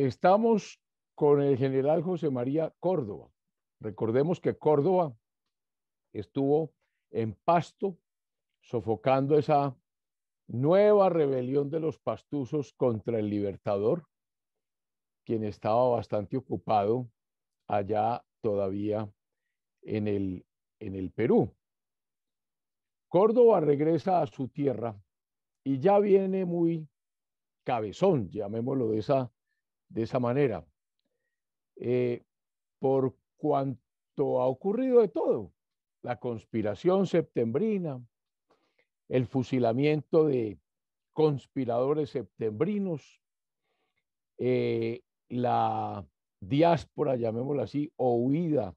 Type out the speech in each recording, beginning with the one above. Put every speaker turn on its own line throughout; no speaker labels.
Estamos con el general José María Córdoba. Recordemos que Córdoba estuvo en Pasto sofocando esa nueva rebelión de los pastusos contra el Libertador, quien estaba bastante ocupado allá todavía en el Perú. Córdoba regresa a su tierra y ya viene muy cabezón, llamémoslo de esa manera, por cuanto ha ocurrido de todo: la conspiración septembrina, el fusilamiento de conspiradores septembrinos, la diáspora, llamémosla así, o huida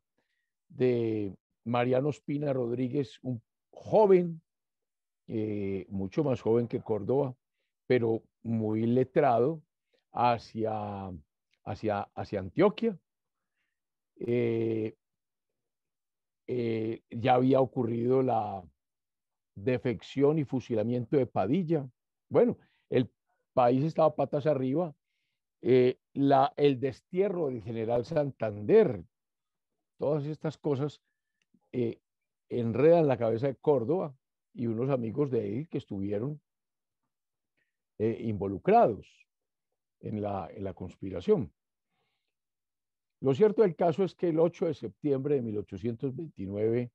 de Mariano Ospina Rodríguez, un joven, mucho más joven que Córdoba, pero muy letrado, hacia Antioquia. Eh, ya había ocurrido la defección y fusilamiento de Padilla. Bueno, el país estaba patas arriba. El destierro del general Santander, todas estas cosas eh, enredan la cabeza de Córdoba y unos amigos de él que estuvieron involucrados en la conspiración. Lo cierto del caso es que el 8 de septiembre de 1829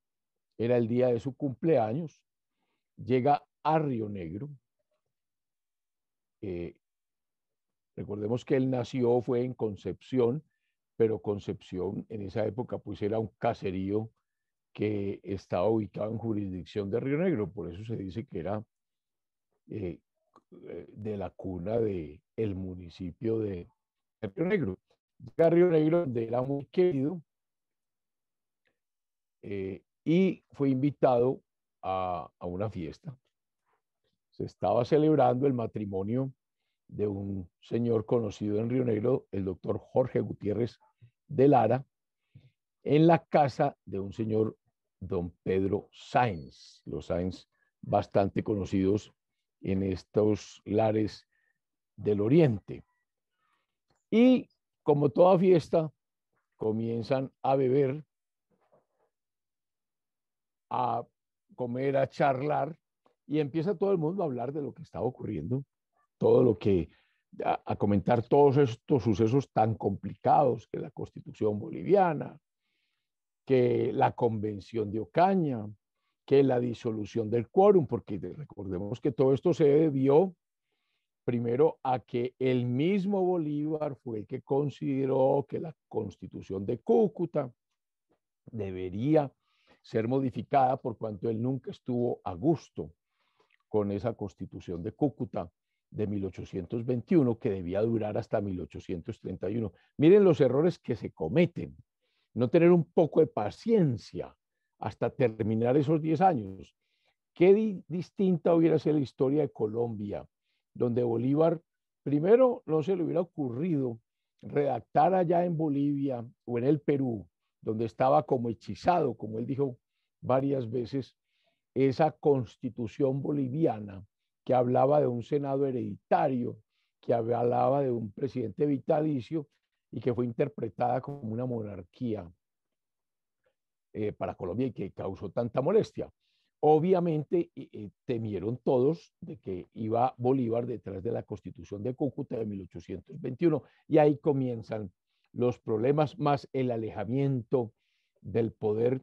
era el día de su cumpleaños. Llega a Río Negro. Eh, Recordemos que él fue en Concepción, pero Concepción en esa época pues era un caserío que estaba ubicado en jurisdicción de Río Negro, por eso se dice que era eh, de la cuna del municipio de Río Negro. Llega a Río Negro, donde era muy querido, y fue invitado a una fiesta. Se estaba celebrando el matrimonio de un señor conocido en Río Negro, el doctor Jorge Gutiérrez de Lara, en la casa de un señor, don Pedro Sáenz. Los Sáenz, bastante conocidos en estos lares del Oriente. Y como toda fiesta, comienzan a beber, a comer, a charlar, y empieza todo el mundo a hablar de lo que estaba ocurriendo, todo lo que, a comentar todos estos sucesos tan complicados, que la Constitución boliviana, que la Convención de Ocaña, que la disolución del quórum, porque recordemos que todo esto se debió primero a que el mismo Bolívar fue el que consideró que la Constitución de Cúcuta debería ser modificada, por cuanto él nunca estuvo a gusto con esa Constitución de Cúcuta de 1821, que debía durar hasta 1831. Miren los errores que se cometen. No tener un poco de paciencia hasta terminar esos 10 años. Qué distinta hubiera sido la historia de Colombia, donde Bolívar, primero, no se le hubiera ocurrido redactar allá en Bolivia o en el Perú, donde estaba como hechizado, como él dijo varias veces, esa constitución boliviana que hablaba de un senado hereditario, que hablaba de un presidente vitalicio y que fue interpretada como una monarquía para Colombia y que causó tanta molestia. Obviamente temieron todos de que iba Bolívar detrás de la Constitución de Cúcuta de 1821, y ahí comienzan los problemas, más el alejamiento del poder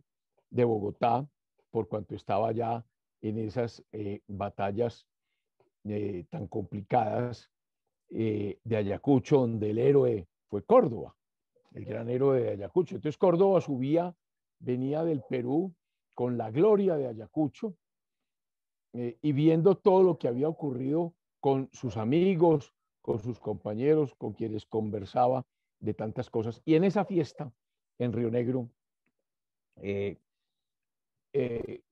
de Bogotá, por cuanto estaba ya en esas batallas tan complicadas de Ayacucho, donde el héroe fue Córdoba, el gran héroe de Ayacucho. Entonces Córdoba venía del Perú con la gloria de Ayacucho, y viendo todo lo que había ocurrido con sus amigos, con sus compañeros, con quienes conversaba de tantas cosas. Y en esa fiesta, en Río Negro, eh, eh,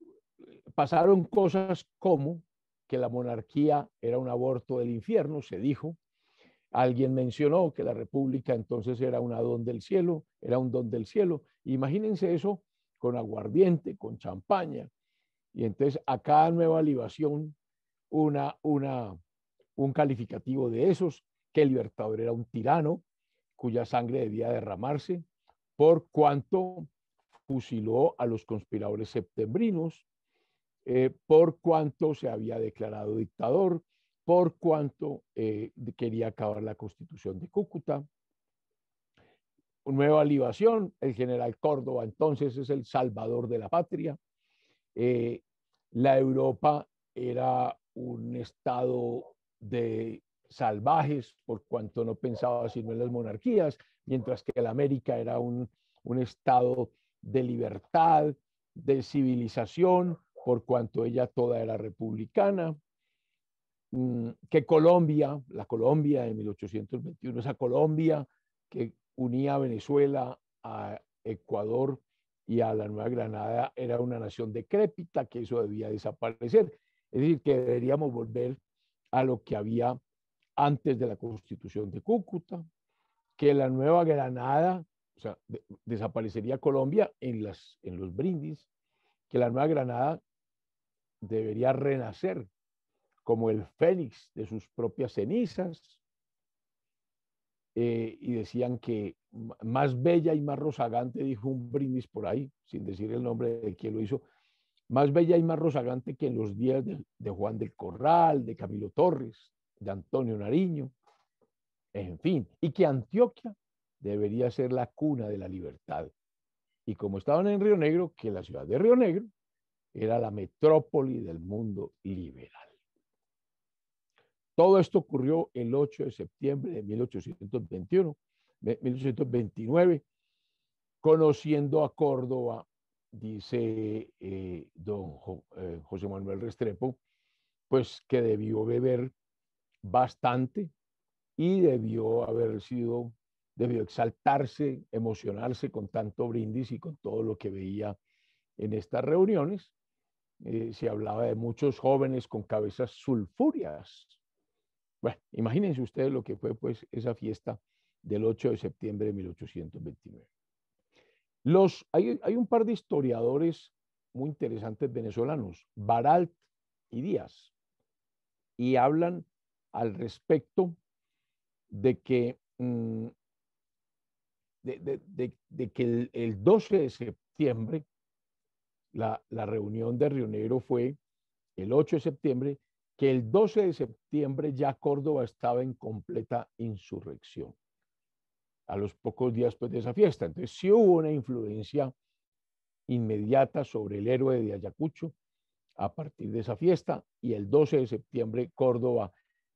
pasaron cosas como que la monarquía era un aborto del infierno, se dijo. Alguien mencionó que la república entonces era un don del cielo, era un don del cielo. Imagínense eso con aguardiente, con champaña. Y entonces a cada nueva libación un calificativo de esos, que el Libertador era un tirano, cuya sangre debía derramarse, por cuanto fusiló a los conspiradores septembrinos, por cuanto se había declarado dictador, por cuanto quería acabar la Constitución de Cúcuta. Nueva libación, el general Córdoba entonces es el salvador de la patria. La Europa era un estado de salvajes por cuanto no pensaba sino en las monarquías, mientras que la América era un estado de libertad, de civilización, por cuanto ella toda era republicana. Que Colombia, la Colombia de 1821, esa Colombia que unía a Venezuela, a Ecuador y a la Nueva Granada, era una nación decrépita, que eso debía desaparecer. Es decir, que deberíamos volver a lo que había antes de la Constitución de Cúcuta, que la Nueva Granada, o sea, desaparecería Colombia en los brindis, que la Nueva Granada debería renacer como el fénix de sus propias cenizas, y decían que más bella y más rozagante, dijo un brindis por ahí, sin decir el nombre de quien lo hizo, más bella y más rozagante que en los días de Juan del Corral, de Camilo Torres, de Antonio Nariño, en fin, y que Antioquia debería ser la cuna de la libertad. Y como estaban en Río Negro, que la ciudad de Río Negro era la metrópoli del mundo liberal. Todo esto ocurrió el 8 de septiembre de 1829, conociendo a Córdoba, dice José Manuel Restrepo, pues que debió beber bastante y debió exaltarse, emocionarse con tanto brindis y con todo lo que veía en estas reuniones. Se hablaba de muchos jóvenes con cabezas sulfúreas. Bueno, imagínense ustedes lo que fue pues esa fiesta del 8 de septiembre de 1829. Hay un par de historiadores muy interesantes venezolanos, Baralt y Díaz, y hablan al respecto de que, de que el 12 de septiembre, la reunión de Río Negro fue el 8 de septiembre, que el 12 de septiembre ya Córdoba estaba en completa insurrección, a los pocos días después de esa fiesta. Entonces sí hubo una influencia inmediata sobre el héroe de Ayacucho a partir de esa fiesta, y el 12 de septiembre Córdoba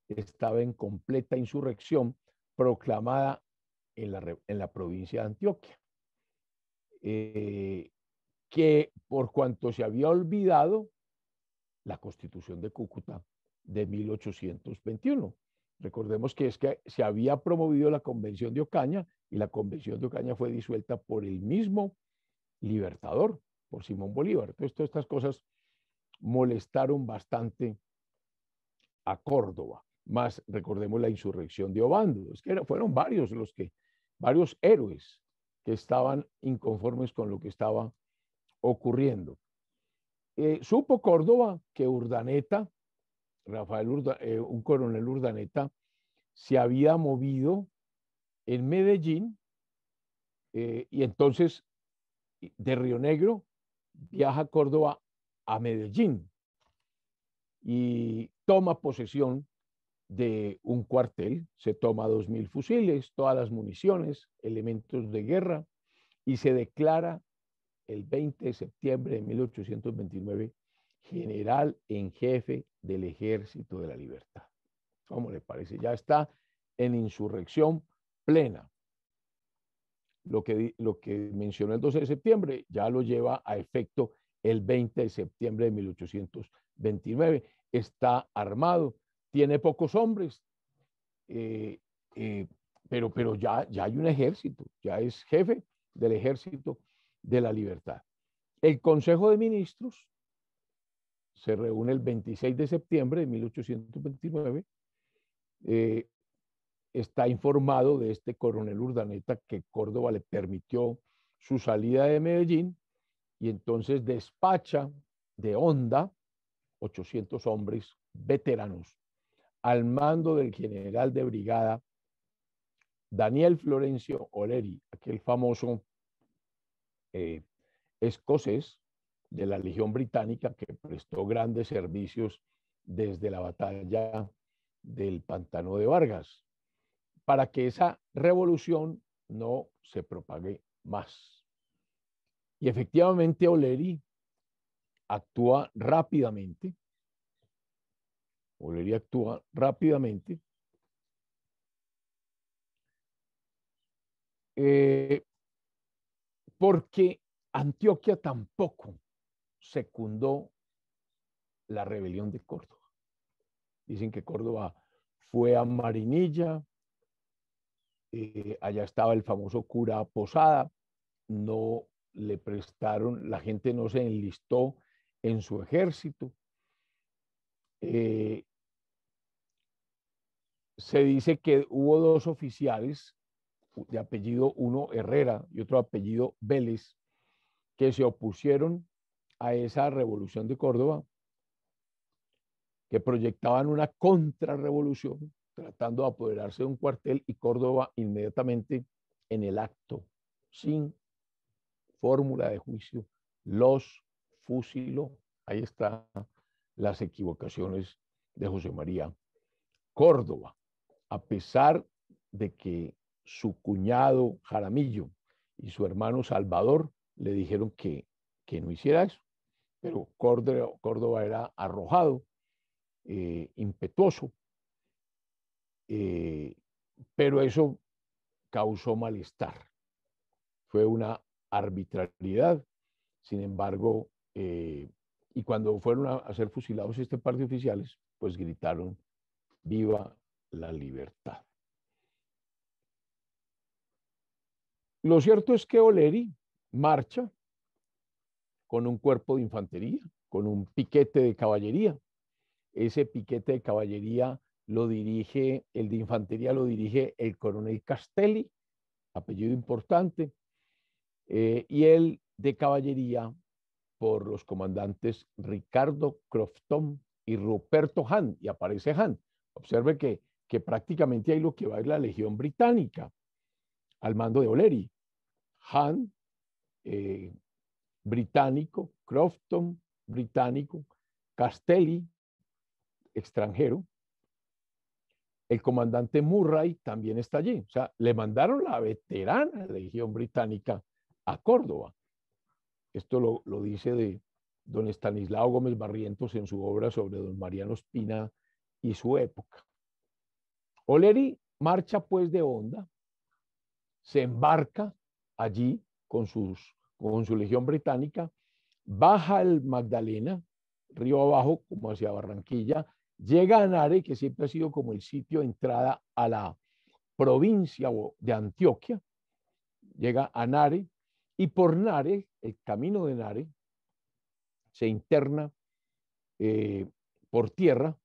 estaba en completa insurrección proclamada en la provincia de Antioquia, que por cuanto se había olvidado la Constitución de Cúcuta de 1821. Recordemos que es que se había promovido la Convención de Ocaña, y la Convención de Ocaña fue disuelta por el mismo Libertador, por Simón Bolívar. Entonces, todas estas cosas molestaron bastante a Córdoba. Más recordemos la insurrección de Obando. Es que fueron varios héroes que estaban inconformes con lo que estaba ocurriendo. Supo Córdoba que Urdaneta, un coronel Urdaneta, se había movido en Medellín, y entonces de Río Negro viaja a Córdoba a Medellín y toma posesión de un cuartel, se toma 2.000 fusiles, todas las municiones, elementos de guerra, y se declara el 20 de septiembre de 1829 general en jefe del Ejército de la Libertad. ¿Cómo le parece? Ya está en insurrección plena. Lo que mencionó el 12 de septiembre ya lo lleva a efecto el 20 de septiembre de 1829. Está armado, tiene pocos hombres, pero ya hay un ejército, ya es jefe del Ejército de la Libertad. El Consejo de Ministros se reúne el 26 de septiembre de 1829. Está informado de este coronel Urdaneta que Córdoba le permitió su salida de Medellín, y entonces despacha de Honda 800 hombres veteranos al mando del general de brigada Daniel Florencio Oleri, aquel famoso escocés de la Legión Británica que prestó grandes servicios desde la batalla del Pantano de Vargas, para que esa revolución no se propague más. Y efectivamente Oleri actúa rápidamente. Oleri actúa rápidamente porque Antioquia tampoco secundó la rebelión de Córdoba. Dicen que Córdoba fue a Marinilla, allá estaba el famoso cura Posada, no le prestaron, la gente no se enlistó en su ejército. Se dice que hubo dos oficiales de apellido, uno Herrera y otro apellido Vélez, que se opusieron a esa revolución de Córdoba, que proyectaban una contrarrevolución, tratando de apoderarse de un cuartel, y Córdoba inmediatamente en el acto, sin fórmula de juicio, los fusiló. Ahí están las equivocaciones de José María Córdoba, a pesar de que su cuñado Jaramillo y su hermano Salvador le dijeron que no hiciera eso, pero Córdoba era arrojado, impetuoso, pero eso causó malestar. Fue una arbitrariedad. Sin embargo, y cuando fueron a ser fusilados este par de oficiales, pues gritaron, viva la libertad. Lo cierto es que Oleri marcha con un cuerpo de infantería, con un piquete de caballería. Ese piquete de caballería lo dirige, el de infantería lo dirige el coronel Castelli, apellido importante, y el de caballería por los comandantes Ricardo Crofton y Ruperto Hahn, y aparece Hahn. Observe que prácticamente ahí lo que va es la Legión Británica, al mando de Oleri. Hahn, británico, Crofton, británico, Castelli, extranjero, el comandante Murray también está allí. O sea, le mandaron la veterana Legión Británica a Córdoba. Esto lo dice de don Estanislao Gómez Barrientos en su obra sobre don Mariano Espina y su época. Oleri marcha pues de Honda, se embarca allí con su Legión Británica, baja el Magdalena, río abajo, como hacia Barranquilla, llega a Nare, que siempre ha sido como el sitio de entrada a la provincia de Antioquia, llega a Nare, y por Nare, el camino de Nare, se interna por tierra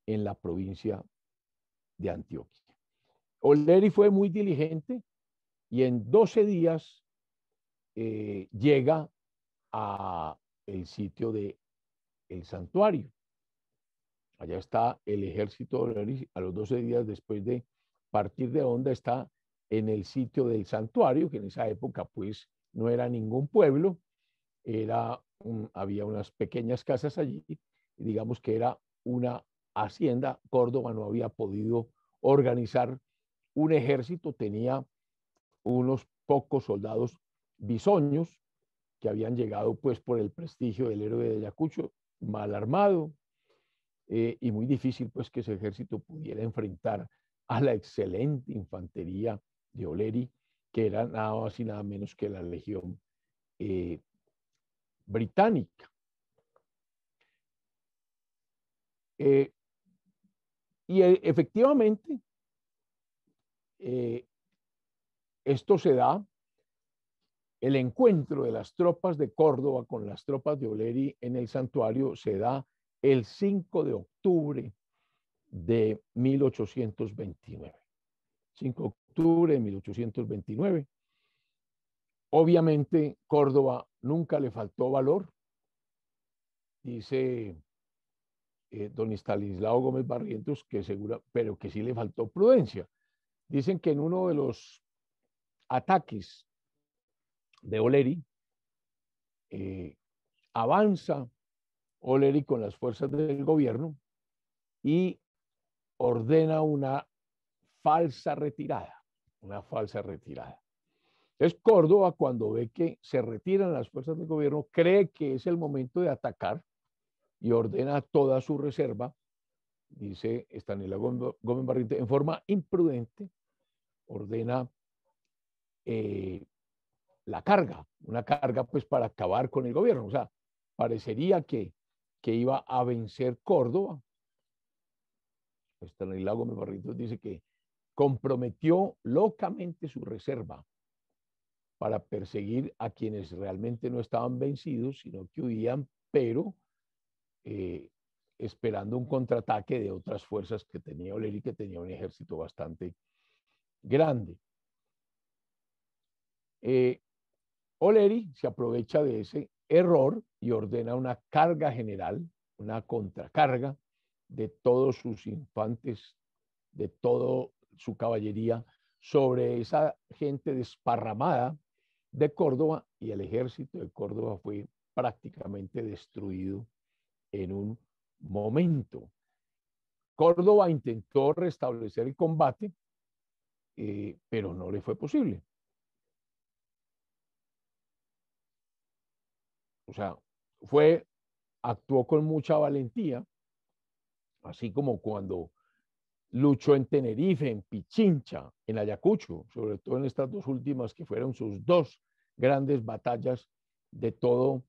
en la provincia de Antioquia. Oleri fue muy diligente y en 12 días llega a el sitio de el santuario. Allá está el ejército de Oleri. A los 12 días después de partir de Honda está en el sitio del santuario, que en esa época pues no era ningún pueblo, había unas pequeñas casas allí, y digamos que era una hacienda. Córdoba no había podido organizar un ejército, tenía unos pocos soldados bisoños que habían llegado pues por el prestigio del héroe de Ayacucho, mal armado, y muy difícil pues que ese ejército pudiera enfrentar a la excelente infantería de Oleri, que era nada más y nada menos que la Legión Británica. Y efectivamente, esto se da, el encuentro de las tropas de Córdoba con las tropas de Oleri en el santuario se da el 5 de octubre de 1829. 5 de octubre de 1829. Obviamente, Córdoba nunca le faltó valor, dice don Estanislao Gómez Barrientos, que segura, pero que sí le faltó prudencia. Dicen que en uno de los ataques de Oleri, avanza Oleri con las fuerzas del gobierno y ordena una falsa retirada. Entonces Córdoba, cuando ve que se retiran las fuerzas del gobierno, cree que es el momento de atacar y ordena toda su reserva, dice Estanislao Gómez Barrientos, en forma imprudente, ordena la carga, una carga pues para acabar con el gobierno. O sea, parecería que iba a vencer Córdoba. Estanislao Gómez Barrientos dice que comprometió locamente su reserva para perseguir a quienes realmente no estaban vencidos, sino que huían, pero esperando un contraataque de otras fuerzas que tenía Oleri, que tenía un ejército bastante grande. Oleri se aprovecha de ese error y ordena una carga general, una contracarga de todos sus infantes, de toda su caballería sobre esa gente desparramada de Córdoba, y el ejército de Córdoba fue prácticamente destruido en un momento. Córdoba intentó restablecer el combate, pero no le fue posible. O sea, actuó con mucha valentía, así como cuando luchó en Tenerife, en Pichincha, en Ayacucho, sobre todo en estas dos últimas que fueron sus dos grandes batallas de todo,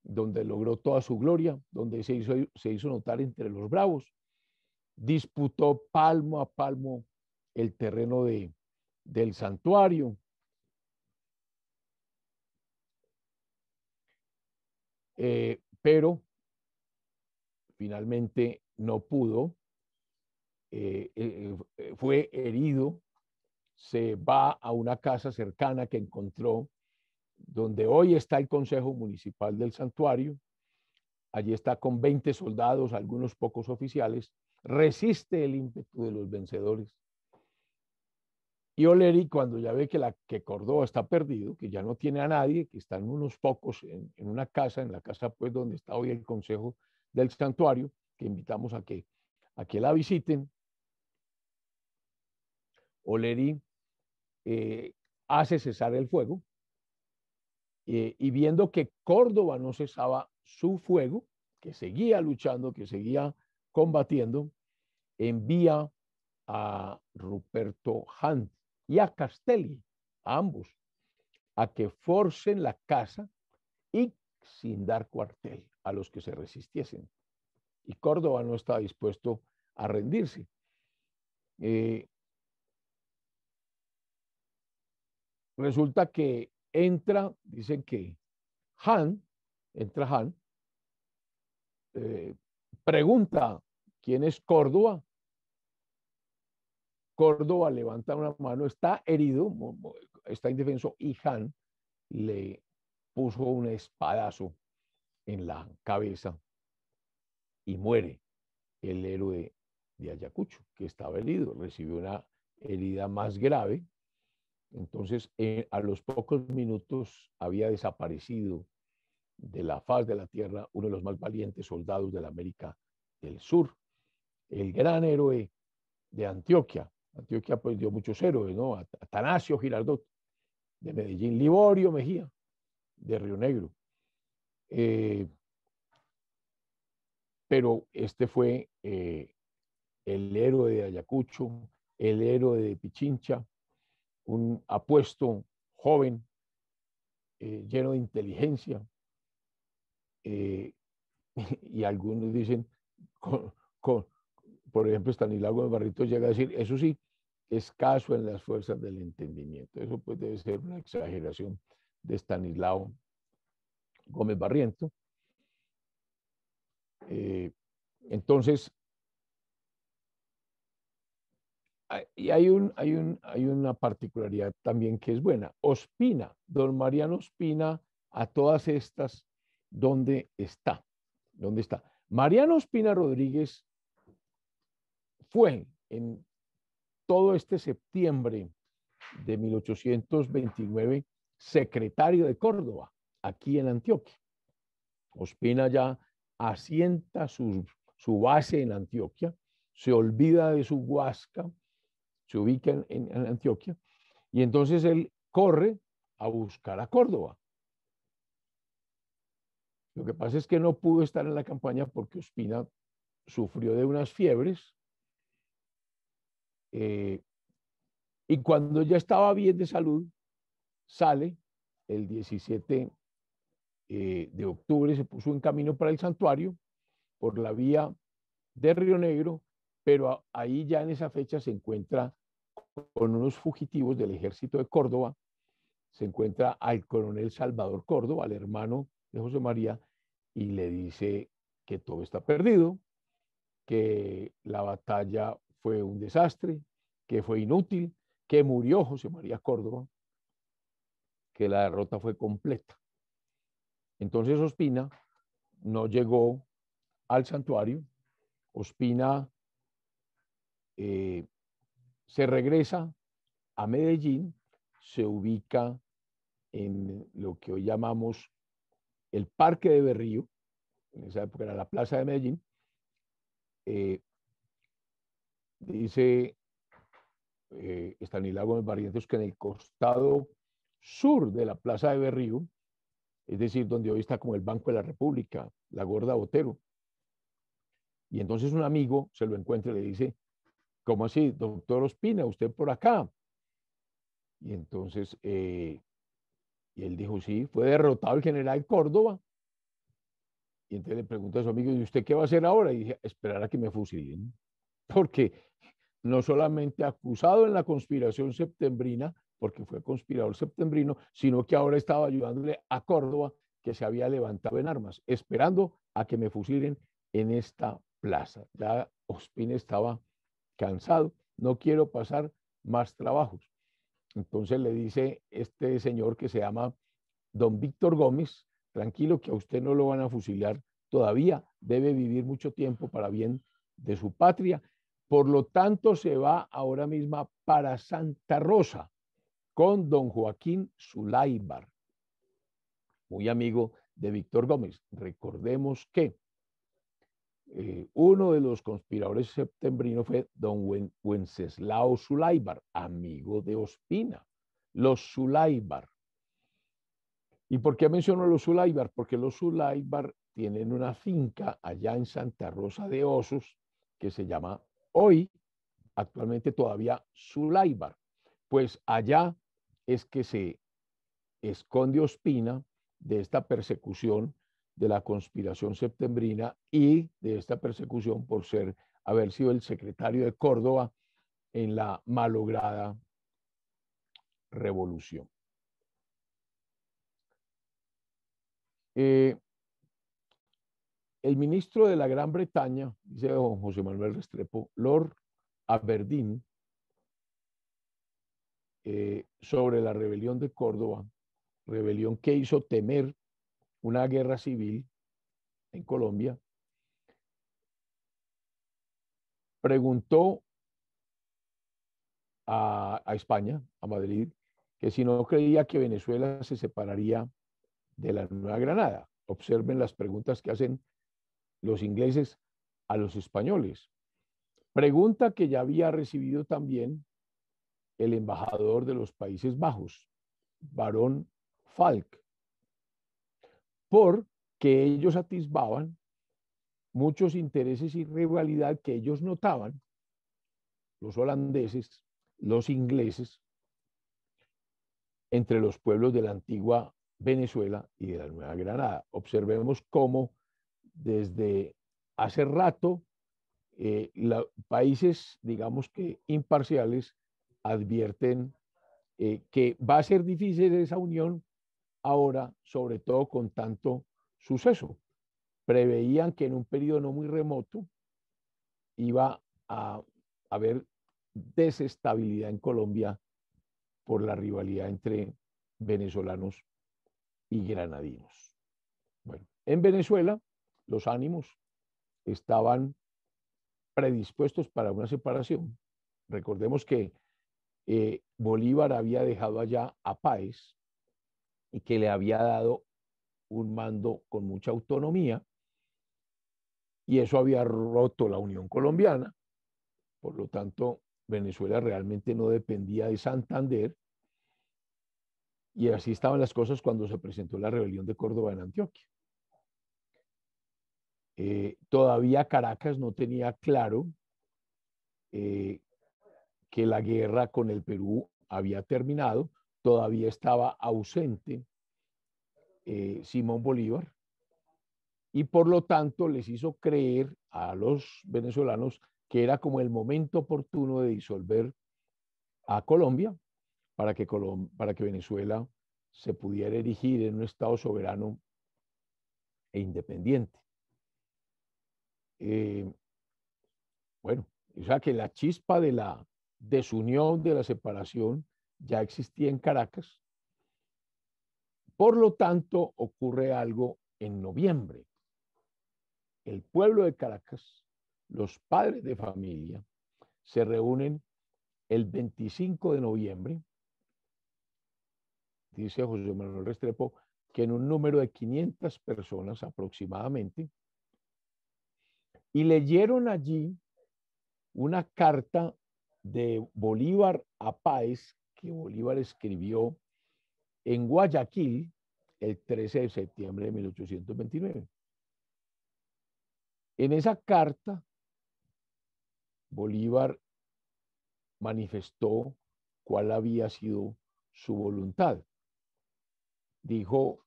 donde logró toda su gloria, donde se hizo notar entre los bravos. Disputó palmo a palmo el terreno del santuario. Pero finalmente no pudo, fue herido, se va a una casa cercana que encontró, donde hoy está el Consejo Municipal del Santuario. Allí está con 20 soldados, algunos pocos oficiales, resiste el ímpetu de los vencedores. Y Oleri, cuando ya ve que Córdoba está perdido, que ya no tiene a nadie, que están unos pocos en una casa, en la casa pues donde está hoy el Consejo del Santuario, que invitamos a que la visiten, Oleri hace cesar el fuego, y viendo que Córdoba no cesaba su fuego, que seguía luchando, que seguía combatiendo, envía a Ruperto Hunt y a Castelli, a ambos, a que forcen la casa y sin dar cuartel a los que se resistiesen. Y Córdoba no estaba dispuesto a rendirse. Resulta que dicen que entra Han, pregunta quién es Córdoba. Córdoba levanta una mano, está herido, está indefenso, y Han le puso un espadazo en la cabeza y muere el héroe de Ayacucho, que estaba herido, recibió una herida más grave. Entonces, a los pocos minutos había desaparecido de la faz de la tierra uno de los más valientes soldados de la América del Sur, el gran héroe de Antioquia. Antioquia pues dio muchos héroes, ¿no? Atanasio Girardot, de Medellín, Liborio Mejía, de Río Negro. Pero este fue el héroe de Ayacucho, el héroe de Pichincha, un apuesto joven, lleno de inteligencia, y algunos dicen, por ejemplo, Estanislao Gómez Barrientos llega a decir, eso sí, escaso en las fuerzas del entendimiento. Eso pues debe ser una exageración de Estanislao Gómez Barrientos. Entonces, y hay una particularidad también que es buena. Ospina, don Mariano Ospina, a todas estas, ¿dónde está? ¿Dónde está? Mariano Ospina Rodríguez fue todo este septiembre de 1829 secretario de Córdoba, aquí en Antioquia. Ospina ya asienta su base en Antioquia, se olvida de su Huasca, se ubica en Antioquia, y entonces él corre a buscar a Córdoba. Lo que pasa es que no pudo estar en la campaña porque Ospina sufrió de unas fiebres, y cuando ya estaba bien de salud, sale el 17 de octubre, se puso en camino para el santuario por la vía de Río Negro, pero ahí ya en esa fecha se encuentra con unos fugitivos del ejército de Córdoba, se encuentra al coronel Salvador Córdoba, al hermano de José María, y le dice que todo está perdido, que la batalla fue un desastre, que fue inútil, que murió José María Córdoba, que la derrota fue completa. Entonces Ospina no llegó al santuario. Ospina se regresa a Medellín, se ubica en lo que hoy llamamos el Parque de Berrío, en esa época era la Plaza de Medellín. Dice Estanislao Gómez Barrientos que en el costado sur de la Plaza de Berrío, es decir, donde hoy está como el Banco de la República, la Gorda Botero, y entonces un amigo se lo encuentra y le dice, ¿cómo así, doctor Ospina, usted por acá? Y entonces, y él dijo, sí, fue derrotado el general Córdoba. Y entonces le pregunta a su amigo, ¿y usted qué va a hacer ahora? Y dice, esperar a que me fusilen. Porque no solamente acusado en la conspiración septembrina, porque fue conspirador septembrino, sino que ahora estaba ayudándole a Córdoba, que se había levantado en armas, esperando a que me fusilen en esta plaza. Ya Ospina estaba cansado, no quiero pasar más trabajos. Entonces le dice este señor que se llama don Víctor Gómez, tranquilo que a usted no lo van a fusilar todavía, debe vivir mucho tiempo para bien de su patria. Por lo tanto, se va ahora mismo para Santa Rosa con don Joaquín Zulaybar, muy amigo de Víctor Gómez. Recordemos que uno de los conspiradores septembrinos fue don Wenceslao Zulaybar, amigo de Ospina, los Zulaybar. ¿Y por qué menciono los Zulaybar? Porque los Zulaybar tienen una finca allá en Santa Rosa de Osos que se llama hoy, actualmente todavía Zulaybar. Pues allá es que se esconde Ospina de esta persecución de la conspiración septembrina y de esta persecución por haber sido el secretario de Córdoba en la malograda revolución. El ministro de la Gran Bretaña, dice don José Manuel Restrepo, Lord Aberdeen, sobre la rebelión de Córdoba, rebelión que hizo temer una guerra civil en Colombia, preguntó a España, a Madrid, que si no creía que Venezuela se separaría de la Nueva Granada. Observen las preguntas que hacen los ingleses a los españoles. Pregunta que ya había recibido también el embajador de los Países Bajos, Barón Falk, porque ellos atisbaban muchos intereses y rivalidad que ellos notaban, los holandeses, los ingleses, entre los pueblos de la antigua Venezuela y de la Nueva Granada. Observemos cómo desde hace rato países, digamos que imparciales, advierten que va a ser difícil esa unión ahora, sobre todo con tanto suceso. Preveían que en un periodo no muy remoto iba a haber desestabilidad en Colombia por la rivalidad entre venezolanos y granadinos. Bueno, en Venezuela los ánimos estaban predispuestos para una separación. Recordemos que Bolívar había dejado allá a Páez y que le había dado un mando con mucha autonomía, y eso había roto la Unión Colombiana. Por lo tanto, Venezuela realmente no dependía de Santander, y así estaban las cosas cuando se presentó la rebelión de Córdoba en Antioquia. Todavía Caracas no tenía claro que la guerra con el Perú había terminado, todavía estaba ausente Simón Bolívar, y por lo tanto les hizo creer a los venezolanos que era como el momento oportuno de disolver a Colombia para que Venezuela se pudiera erigir en un Estado soberano e independiente. Bueno, o sea que la chispa de la desunión, de la separación, ya existía en Caracas. Por lo tanto, ocurre algo en noviembre. El pueblo de Caracas, los padres de familia, se reúnen el 25 de noviembre, dice José Manuel Restrepo, que en un número de 500 personas aproximadamente, y leyeron allí una carta de Bolívar a Páez, que Bolívar escribió en Guayaquil el 13 de septiembre de 1829. En esa carta, Bolívar manifestó cuál había sido su voluntad. Dijo,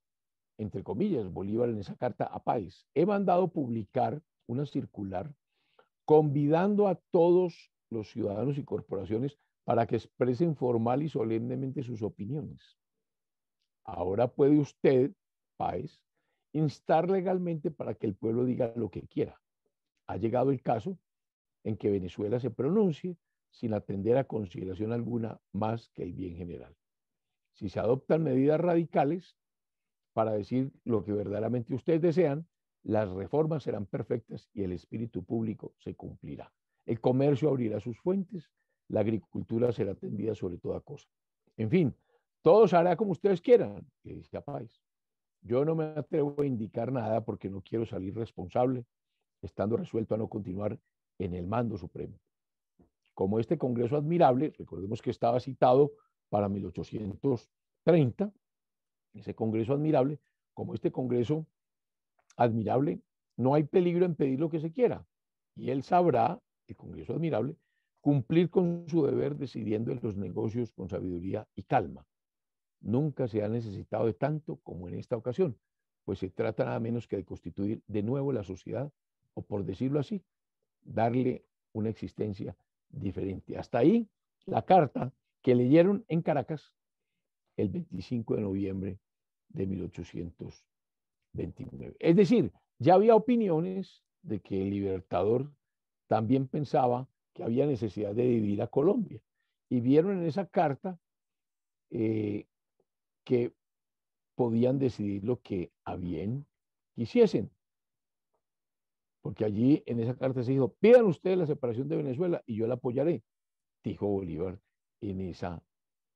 entre comillas, Bolívar en esa carta a Páez: he mandado publicar una circular convidando a todos los ciudadanos y corporaciones para que expresen formal y solemnemente sus opiniones. Ahora puede usted, Páez, instar legalmente para que el pueblo diga lo que quiera. Ha llegado el caso en que Venezuela se pronuncie sin atender a consideración alguna más que el bien general. Si se adoptan medidas radicales para decir lo que verdaderamente ustedes desean, las reformas serán perfectas y el espíritu público se cumplirá. El comercio abrirá sus fuentes, la agricultura será atendida sobre toda cosa. En fin, todo se hará como ustedes quieran, le decía Páez. Yo no me atrevo a indicar nada porque no quiero salir responsable, estando resuelto a no continuar en el mando supremo. Como este Congreso admirable, recordemos que estaba citado para 1830, ese Congreso admirable, como este Congreso admirable, no hay peligro en pedir lo que se quiera. Y él sabrá, el Congreso admirable, cumplir con su deber decidiendo en los negocios con sabiduría y calma. Nunca se ha necesitado de tanto como en esta ocasión, pues se trata nada menos que de constituir de nuevo la sociedad, o por decirlo así, darle una existencia diferente. Hasta ahí la carta que leyeron en Caracas el 25 de noviembre de 1829. Es decir, ya había opiniones de que el Libertador también pensaba que había necesidad de dividir a Colombia, y vieron en esa carta que podían decidir lo que a bien quisiesen. Porque allí en esa carta se dijo: pidan ustedes la separación de Venezuela y yo la apoyaré, dijo Bolívar en esa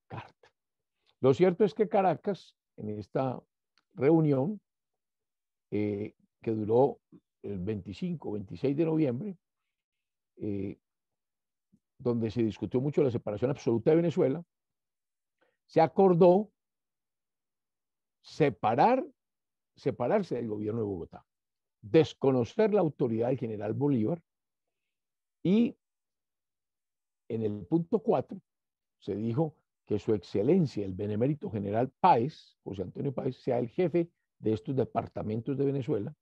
carta. Lo cierto es que Caracas, en esta reunión que duró el 25, 26 de noviembre, donde se discutió mucho la separación absoluta de Venezuela, se acordó separarse del gobierno de Bogotá, desconocer la autoridad del general Bolívar, y en el punto 4 se dijo que su excelencia, el benemérito general Páez, José Antonio Páez, sea el jefe de estos departamentos de Venezuela,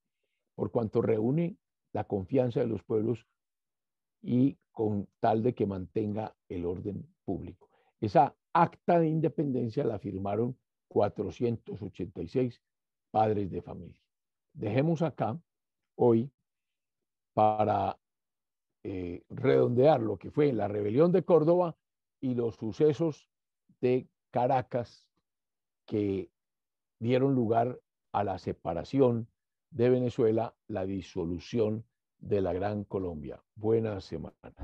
por cuanto reúne la confianza de los pueblos y con tal de que mantenga el orden público. Esa acta de independencia la firmaron 486 padres de familia. Dejemos acá hoy para redondear lo que fue la rebelión de Córdoba y los sucesos de Caracas que dieron lugar a la separación de Venezuela, la disolución de la Gran Colombia. Buena semana.